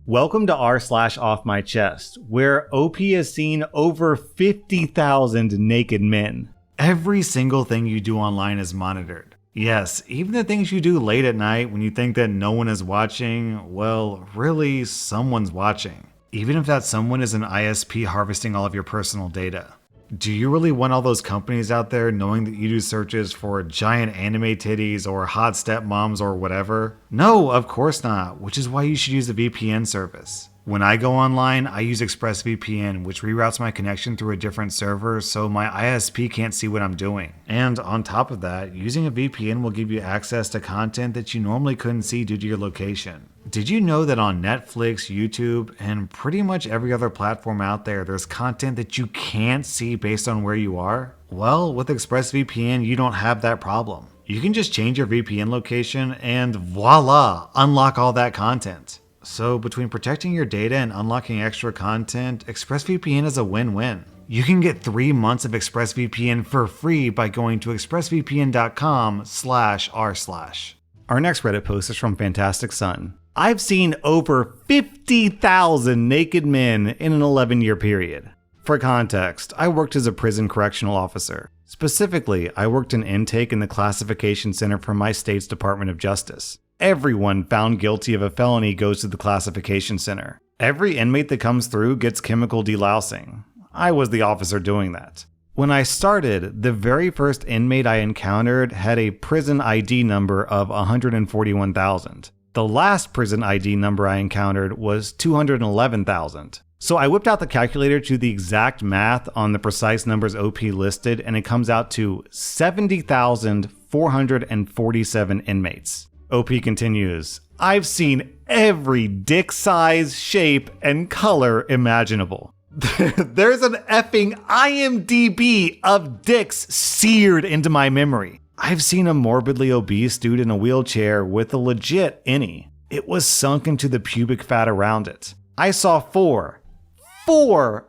Welcome to r/Offmychest, where OP has seen over 50,000 naked men. Every single thing you do online is monitored. Yes, even the things you do late at night when you think that no one is watching, well, really, someone's watching. Even if that someone is an ISP harvesting all of your personal data. Do you really want all those companies out there knowing that you do searches for giant anime titties or hot stepmoms or whatever? No, of course not, which is why you should use a VPN service. When I go online, I use ExpressVPN, which reroutes my connection through a different server so my ISP can't see what I'm doing. And on top of that, using a VPN will give you access to content that you normally couldn't see due to your location. Did you know that on Netflix, YouTube, and pretty much every other platform out there, there's content that you can't see based on where you are? Well, with ExpressVPN, you don't have that problem. You can just change your VPN location and voila, unlock all that content. So between protecting your data and unlocking extra content, ExpressVPN is a win-win. You can get 3 months of ExpressVPN for free by going to expressvpn.com/r/. Our next Reddit post is from Fantastic Sun. I've seen over 50,000 naked men in an 11-year period. For context, I worked as a prison correctional officer. Specifically, I worked in intake in the classification center for my state's Department of Justice. Everyone found guilty of a felony goes to the classification center. Every inmate that comes through gets chemical delousing. I was the officer doing that. When I started, the very first inmate I encountered had a prison ID number of 141,000. The last prison ID number I encountered was 211,000. So I whipped out the calculator to the exact math on the precise numbers OP listed, and it comes out to 70,447 inmates. OP continues, I've seen every dick size, shape, and color imaginable. There's an effing IMDb of dicks seared into my memory. I've seen a morbidly obese dude in a wheelchair with a legit innie. It was sunk into the pubic fat around it. I saw four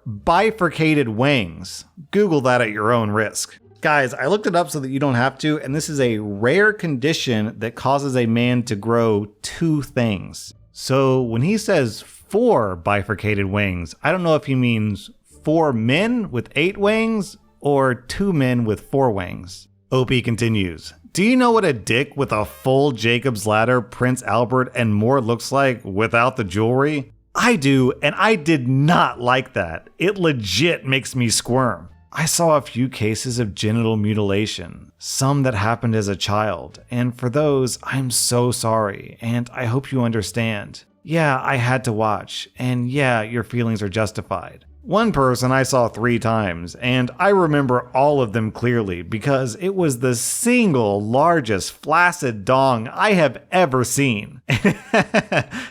bifurcated wings. Google that at your own risk. Guys, I looked it up so that you don't have to, and this is a rare condition that causes a man to grow 2 things. So when he says 4 bifurcated wings, I don't know if he means 4 men with 8 wings or 2 men with 4 wings. OP continues, do you know what a dick with a full Jacob's Ladder, Prince Albert, and more looks like without the jewelry? I do, and I did not like that. It legit makes me squirm. I saw a few cases of genital mutilation, some that happened as a child, and for those, I'm so sorry, and I hope you understand. Yeah, I had to watch, and yeah, your feelings are justified. One person I saw 3 times, and I remember all of them clearly because it was the single largest flaccid dong I have ever seen.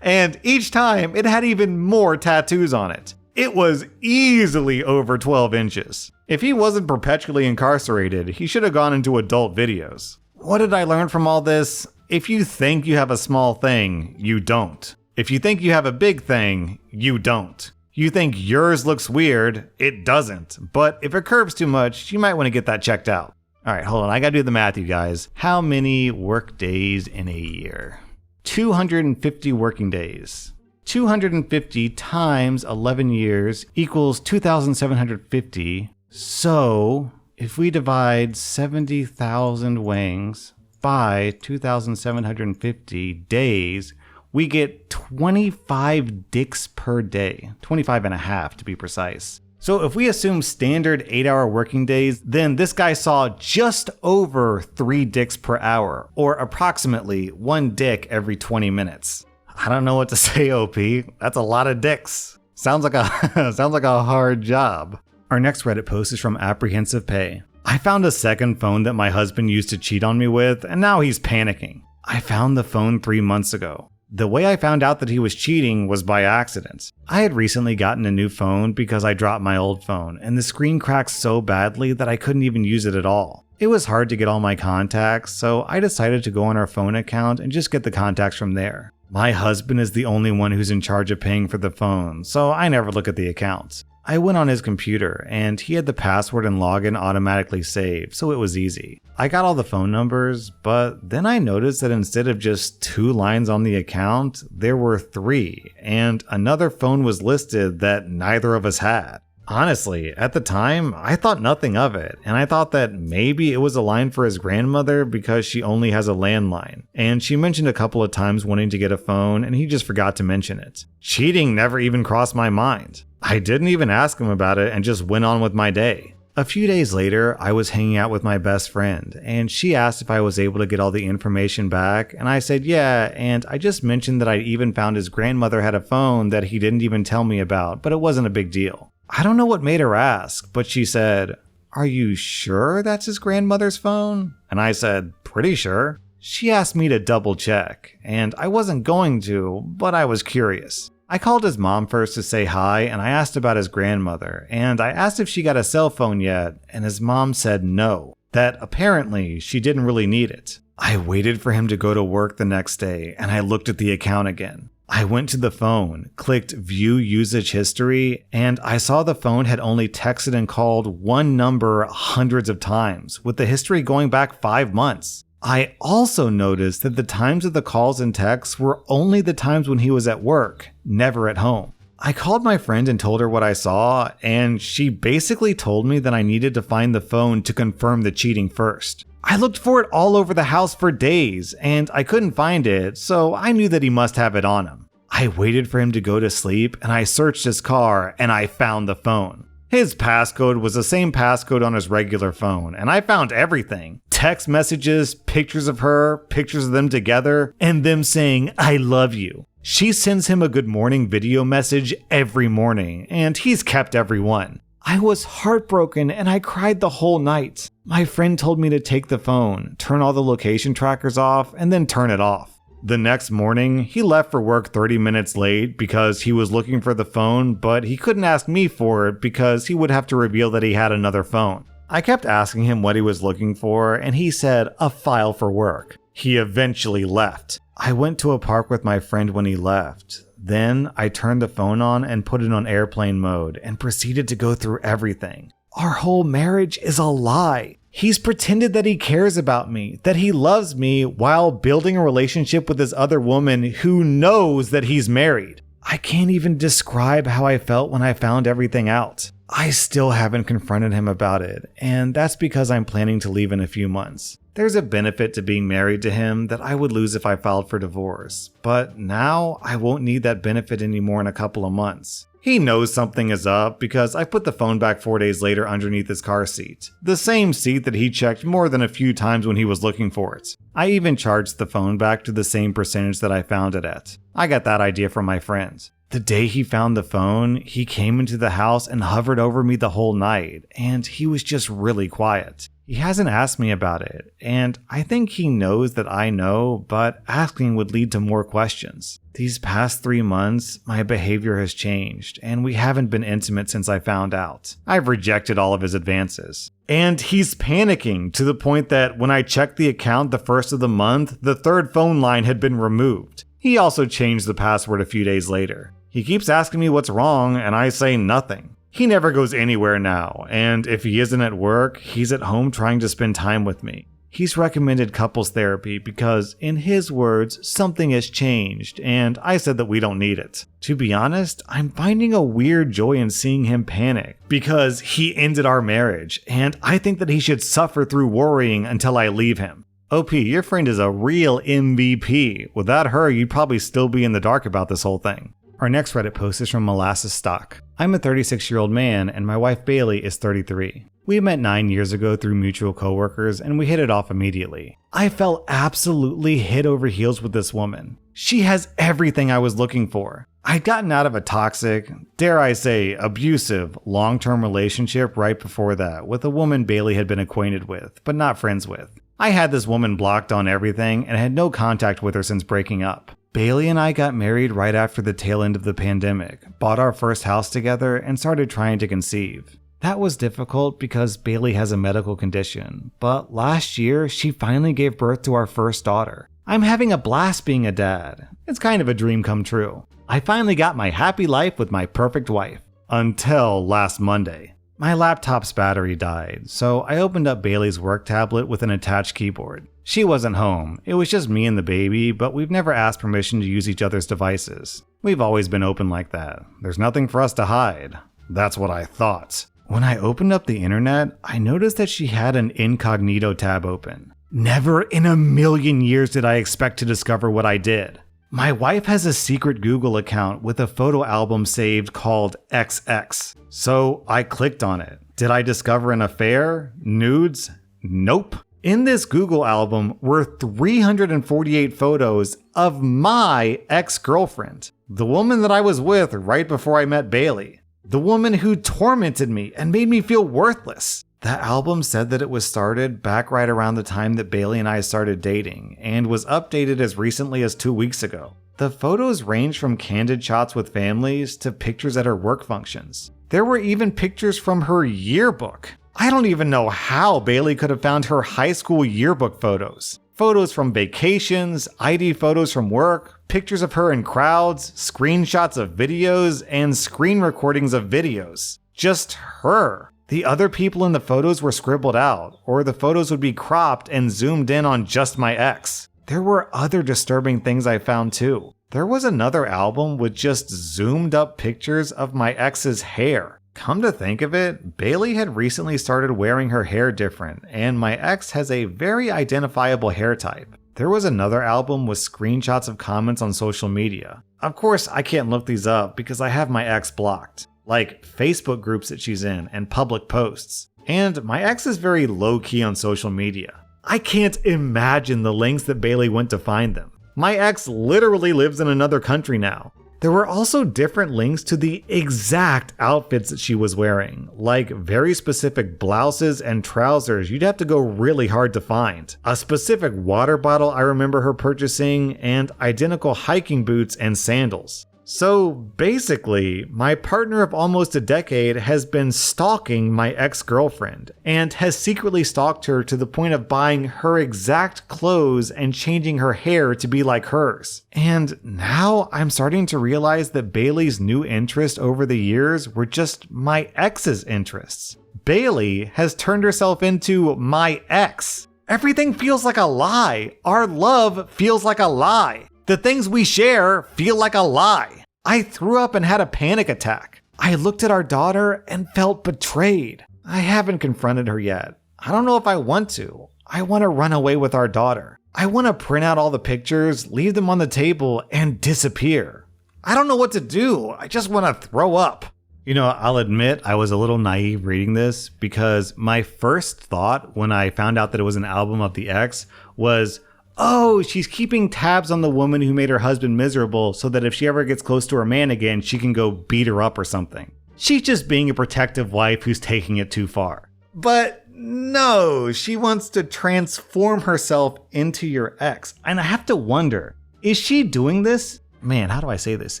And each time, it had even more tattoos on it. It was easily over 12 inches. If he wasn't perpetually incarcerated, he should have gone into adult videos. What did I learn from all this? If you think you have a small thing, you don't. If you think you have a big thing, you don't. You think yours looks weird, it doesn't. But if it curves too much, you might want to get that checked out. Alright, hold on, I gotta do the math, you guys. How many work days in a year? 250 working days. 250 times 11 years equals 2,750. So, if we divide 70,000 wings by 2,750 days, we get 25 dicks per day. 25 and a half to be precise. So if we assume standard 8-hour working days, then this guy saw just over 3 dicks per hour, or approximately 1 dick every 20 minutes. I don't know what to say, OP. That's a lot of dicks. Sounds like a hard job. Our next Reddit post is from Apprehensive Pay. I found a second phone that my husband used to cheat on me with, and now he's panicking. I found the phone 3 months ago. The way I found out that he was cheating was by accident. I had recently gotten a new phone because I dropped my old phone, and the screen cracked so badly that I couldn't even use it at all. It was hard to get all my contacts, so I decided to go on our phone account and just get the contacts from there. My husband is the only one who's in charge of paying for the phone, so I never look at the accounts. I went on his computer, and he had the password and login automatically saved, so it was easy. I got all the phone numbers, but then I noticed that instead of just 2 lines on the account, there were 3, and another phone was listed that neither of us had. Honestly, at the time, I thought nothing of it, and I thought that maybe it was a line for his grandmother because she only has a landline, and she mentioned a couple of times wanting to get a phone, and he just forgot to mention it. Cheating never even crossed my mind. I didn't even ask him about it and just went on with my day. A few days later, I was hanging out with my best friend, and she asked if I was able to get all the information back, and I said yeah, and I just mentioned that I even found his grandmother had a phone that he didn't even tell me about, but it wasn't a big deal. I don't know what made her ask, but she said, "Are you sure that's his grandmother's phone?" And I said, "Pretty sure." She asked me to double check, and I wasn't going to, but I was curious. I called his mom first to say hi, and I asked about his grandmother, and I asked if she got a cell phone yet, and his mom said no, that apparently she didn't really need it. I waited for him to go to work the next day, and I looked at the account again. I went to the phone, clicked View Usage History, and I saw the phone had only texted and called one number hundreds of times, with the history going back 5 months. I also noticed that the times of the calls and texts were only the times when he was at work, never at home. I called my friend and told her what I saw, and she basically told me that I needed to find the phone to confirm the cheating first. I looked for it all over the house for days, and I couldn't find it, so I knew that he must have it on him. I waited for him to go to sleep, and I searched his car, and I found the phone. His passcode was the same passcode on his regular phone, and I found everything. Text messages, pictures of her, pictures of them together, and them saying, "I love you." She sends him a good morning video message every morning, and he's kept every one. I was heartbroken and I cried the whole night. My friend told me to take the phone, turn all the location trackers off, and then turn it off. The next morning, he left for work 30 minutes late because he was looking for the phone, but he couldn't ask me for it because he would have to reveal that he had another phone. I kept asking him what he was looking for, and he said, "A file for work." He eventually left. I went to a park with my friend when he left. Then I turned the phone on and put it on airplane mode and proceeded to go through everything. Our whole marriage is a lie. He's pretended that he cares about me, that he loves me, while building a relationship with this other woman who knows that he's married. I can't even describe how I felt when I found everything out. I still haven't confronted him about it, and that's because I'm planning to leave in a few months. There's a benefit to being married to him that I would lose if I filed for divorce, but now I won't need that benefit anymore in a couple of months. He knows something is up because I put the phone back 4 days later underneath his car seat. The same seat that he checked more than a few times when he was looking for it. I even charged the phone back to the same percentage that I found it at. I got that idea from my friend. The day he found the phone, he came into the house and hovered over me the whole night, and he was just really quiet. He hasn't asked me about it, and I think he knows that I know, but asking would lead to more questions. These past 3 months, my behavior has changed, and we haven't been intimate since I found out. I've rejected all of his advances. And he's panicking to the point that when I checked the account the first of the month, the third phone line had been removed. He also changed the password a few days later. He keeps asking me what's wrong, and I say nothing. He never goes anywhere now, and if he isn't at work, he's at home trying to spend time with me. He's recommended couples therapy because, in his words, something has changed, and I said that we don't need it. To be honest, I'm finding a weird joy in seeing him panic because he ended our marriage, and I think that he should suffer through worrying until I leave him. OP, your friend is a real MVP. Without her, you'd probably still be in the dark about this whole thing. Our next Reddit post is from Molasses Stock. I'm a 36-year-old man, and my wife Bailey is 33. We met 9 years ago through mutual coworkers, and we hit it off immediately. I fell absolutely head over heels with this woman. She has everything I was looking for. I'd gotten out of a toxic, dare I say, abusive, long-term relationship right before that with a woman Bailey had been acquainted with, but not friends with. I had this woman blocked on everything and had no contact with her since breaking up. Bailey and I got married right after the tail end of the pandemic, bought our first house together, and started trying to conceive. That was difficult because Bailey has a medical condition, but last year she finally gave birth to our first daughter. I'm having a blast being a dad. It's kind of a dream come true. I finally got my happy life with my perfect wife. Until last Monday. My laptop's battery died, so I opened up Bailey's work tablet with an attached keyboard. She wasn't home, it was just me and the baby, but we've never asked permission to use each other's devices. We've always been open like that. There's nothing for us to hide. That's what I thought. When I opened up the internet, I noticed that she had an incognito tab open. Never in a million years did I expect to discover what I did. My wife has a secret Google account with a photo album saved called XX. So I clicked on it. Did I discover an affair? Nudes? Nope. In this Google album were 348 photos of my ex-girlfriend. The woman that I was with right before I met Bailey. The woman who tormented me and made me feel worthless. That album said that it was started back right around the time that Bailey and I started dating, and was updated as recently as 2 weeks ago. The photos range from candid shots with families to pictures at her work functions. There were even pictures from her yearbook. I don't even know how Bailey could have found her high school yearbook photos. Photos from vacations, ID photos from work, pictures of her in crowds, screenshots of videos, and screen recordings of videos. Just her. The other people in the photos were scribbled out, or the photos would be cropped and zoomed in on just my ex. There were other disturbing things I found too. There was another album with just zoomed up pictures of my ex's hair. Come to think of it, Bailey had recently started wearing her hair different, and my ex has a very identifiable hair type. There was another album with screenshots of comments on social media. Of course, I can't look these up because I have my ex blocked. Like Facebook groups that she's in and public posts. And my ex is very low-key on social media. I can't imagine the lengths that Bailey went to find them. My ex literally lives in another country now. There were also different links to the exact outfits that she was wearing, like very specific blouses and trousers you'd have to go really hard to find. A specific water bottle I remember her purchasing, and identical hiking boots and sandals. So basically, my partner of almost a decade has been stalking my ex-girlfriend, and has secretly stalked her to the point of buying her exact clothes and changing her hair to be like hers. And now I'm starting to realize that Bailey's new interests over the years were just my ex's interests. Bailey has turned herself into my ex. Everything feels like a lie. Our love feels like a lie. The things we share feel like a lie. I threw up and had a panic attack. I looked at our daughter and felt betrayed. I haven't confronted her yet. I don't know if I want to. I want to run away with our daughter. I want to print out all the pictures, leave them on the table, and disappear. I don't know what to do. I just want to throw up. You know, I'll admit I was a little naive reading this because my first thought when I found out that it was an album of the ex was, oh, she's keeping tabs on the woman who made her husband miserable so that if she ever gets close to her man again, she can go beat her up or something. She's just being a protective wife who's taking it too far. But no, she wants to transform herself into your ex. And I have to wonder, is she doing this? Man, how do I say this?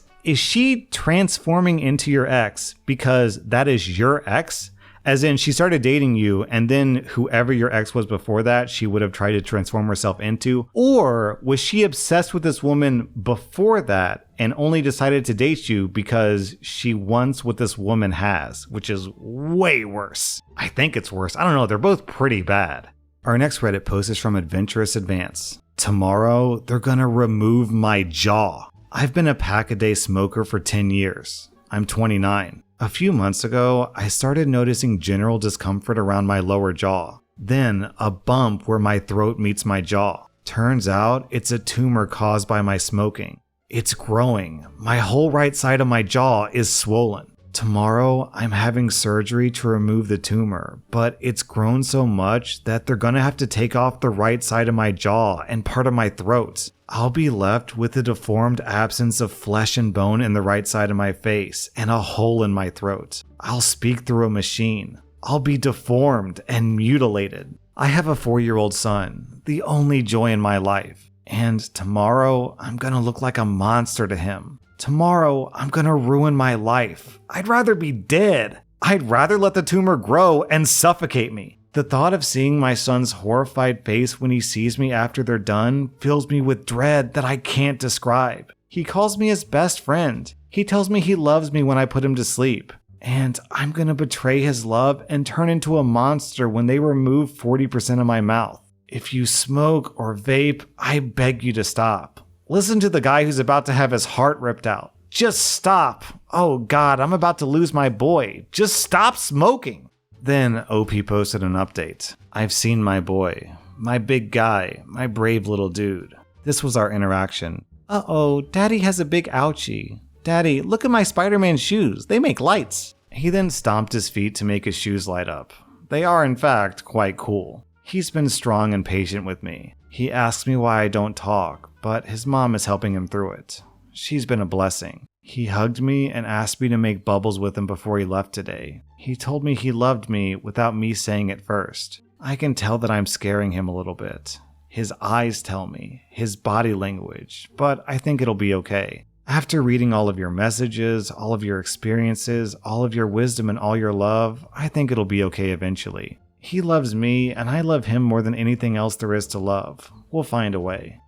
Is she transforming into your ex because that is your ex? As in, she started dating you, and then whoever your ex was before that, she would have tried to transform herself into? Or was she obsessed with this woman before that and only decided to date you because she wants what this woman has, which is way worse. I think it's worse. I don't know. They're both pretty bad. Our next Reddit post is from Adventurous Advance. Tomorrow, they're gonna remove my jaw. I've been a pack-a-day smoker for 10 years. I'm 29. A few months ago, I started noticing general discomfort around my lower jaw. Then, a bump where my throat meets my jaw. Turns out, it's a tumor caused by my smoking. It's growing. My whole right side of my jaw is swollen. Tomorrow, I'm having surgery to remove the tumor, but it's grown so much that they're gonna have to take off the right side of my jaw and part of my throat. I'll be left with a deformed absence of flesh and bone in the right side of my face and a hole in my throat. I'll speak through a machine. I'll be deformed and mutilated. I have a 4-year-old son, the only joy in my life. And tomorrow, I'm gonna look like a monster to him. Tomorrow, I'm gonna ruin my life. I'd rather be dead. I'd rather let the tumor grow and suffocate me. The thought of seeing my son's horrified face when he sees me after they're done fills me with dread that I can't describe. He calls me his best friend. He tells me he loves me when I put him to sleep. And I'm gonna betray his love and turn into a monster when they remove 40% of my mouth. If you smoke or vape, I beg you to stop. Listen to the guy who's about to have his heart ripped out. Just stop. Oh God, I'm about to lose my boy. Just stop smoking. Then OP posted an update. I've seen my boy. My big guy. My brave little dude. This was our interaction. Uh-oh, Daddy has a big ouchie. Daddy, look at my Spider-Man shoes. They make lights. He then stomped his feet to make his shoes light up. They are, in fact, quite cool. He's been strong and patient with me. He asks me why I don't talk, but his mom is helping him through it. She's been a blessing. He hugged me and asked me to make bubbles with him before he left today. He told me he loved me without me saying it first. I can tell that I'm scaring him a little bit. His eyes tell me, his body language, but I think it'll be okay. After reading all of your messages, all of your experiences, all of your wisdom and all your love, I think it'll be okay eventually. He loves me, and I love him more than anything else there is to love. We'll find a way.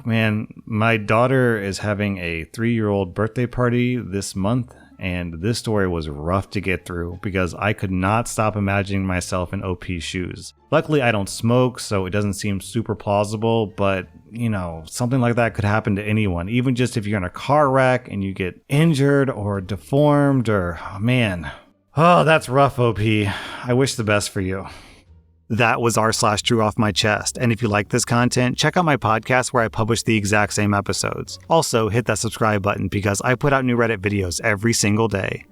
Man, my daughter is having a 3-year-old birthday party this month, and this story was rough to get through because I could not stop imagining myself in OP's shoes. Luckily, I don't smoke, so it doesn't seem super plausible, but, you know, something like that could happen to anyone, even just if you're in a car wreck and you get injured or deformed or, oh, man. Oh, that's rough, OP. I wish the best for you. That was rSlash Off My Chest, and if you like this content, check out my podcast where I publish the exact same episodes. Also, hit that subscribe button because I put out new Reddit videos every single day.